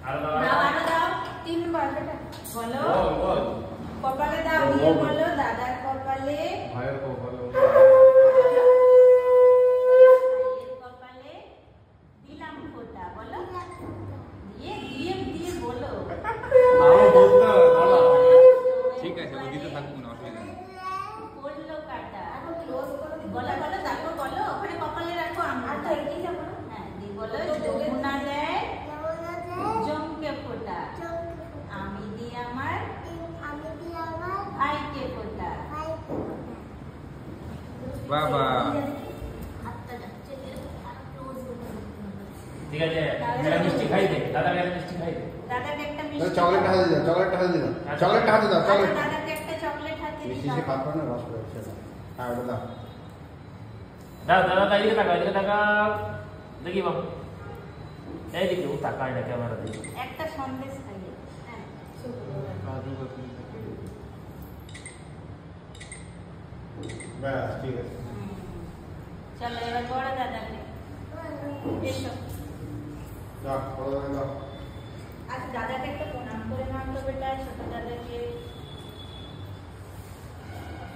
আরো দাও 3 বার বেটা বলো বল কপালে দাও দিয়ে বলো দাদার কপালে ভাইয়ের কপালে কপালে দিলাম ফোঁটা বলো দিয়ে বলো আমি বলতে বলো ঠিক আছে ও দিতে থাকুক না অসুবিধা নেই বললো কাটা এখন ক্লোজ করো বলো দেখো বলো ওখানে কপালে রাখো আর তো এটাই যাবো না হ্যাঁ দি বলো যমুনা দেয় জমকে ফোঁটা আমি দি আমার ভাইকে ফোঁটা বাবা ঠিক আছে মেরা মিষ্টি খাই দে দাদা মেরা মিষ্টি খাই দে দাদাকে একটা মিষ্টি চকলেট হাতে দাও চকলেট হাতে দাও চকলেট হাতে দাও চকলেট দাদাকে একটা চকলেট হাতে মিষ্টি দিও সে খাবে না রস করে সেটা হ্যাঁ ওটা দাও দাদা এদিকে তাকাও দেখি বাবু এইদিকে ও তাকায় না ক্যামেরা দিকে একটা সন্দেশ খাইয়ে হ্যাঁ ব্যাস ঠিক আছে চলো এবার বড় দাদাকে এসো দাও বড় দাও আচ্ছা দাদাকে একটা প্রণাম করে নাও তো বেটা ছোট দাদাকে এই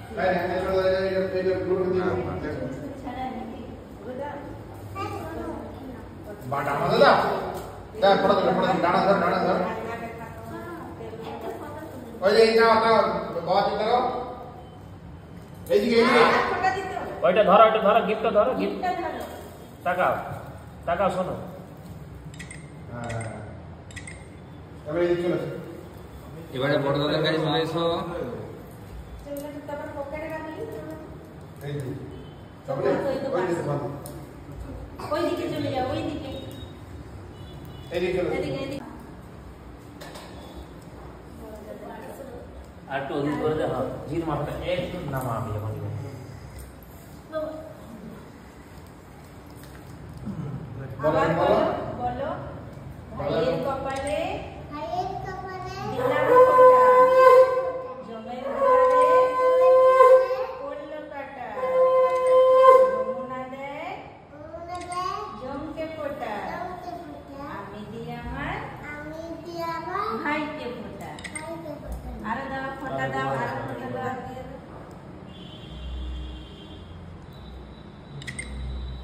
না এটা পুরো দিও ছাড়া নাকি ওটা বাটা মাদা দাও দাও বড় ডানা ধর ওই যে এটা দাও বাবা চিন্তা করো এইদিকে ফোঁটা দিতে হবে ওইটা ধরো গিফটটা ধরো গিফট গিফটটা ধরো তাকাও শোনো হ্যাঁ এবারে এই চলে এবারে বড় দাদার কাছে চলে এসো চলে তো আবার পকেটে রাখলি এই যে চকলেট ওই যে বাবা ওইদিকে চলে যাও ওইদিকে এইদিকে চলে এদিকে আর একটু ওদিক করে দে হ্যাঁ জির মাথাটা একটু নামা আমি এখন আবার বলো ভাইয়ের কপালে দিলাম ফোঁটা জমের দুয়ারে পড়লো কাটা যমুনা দেয় জমকে ফোঁটা আমি দিই আমার ভাইকে ফোঁটা আরো দাও ফোঁটা দাও আরো ফোঁটা দাও দিয়ে দাও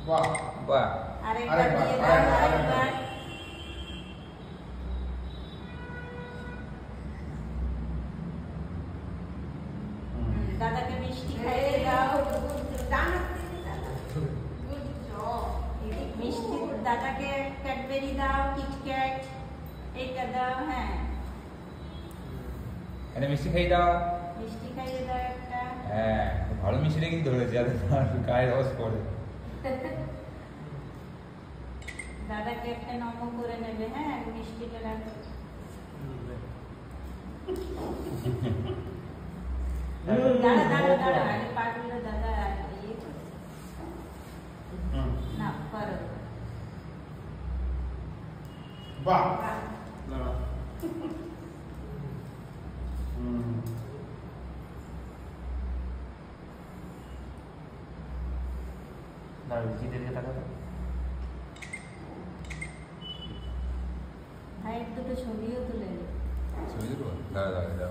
বাহ বাহ আরেকবার দিয়ে দাও আরেকবার দাদাকে মিষ্টি খাইয়ে দাও মিষ্টি দাদাকে ক্যাডবেরি দাও কিটক্যাট এইটা দাও হ্যাঁ এটা মিষ্টি খাই দাও মিষ্টি খাইয়ে দাও একটা হ্যাঁ ভালো মিষ্টিটা কিন্তু ধরেছে যাতে তোমার গায়ের রস পড়ে দাদাকে একটা নম করে নেবে হ্যাঁ মিষ্টিটা রাখো দাঁড়া আগে পাগুলো দাদা ইয়ে করো না করো বাহ বাহ। দাঁড়া জিদের দিকে তাকাও ভাইয়ের দুটো ছবিও তুলে নে দাঁড়া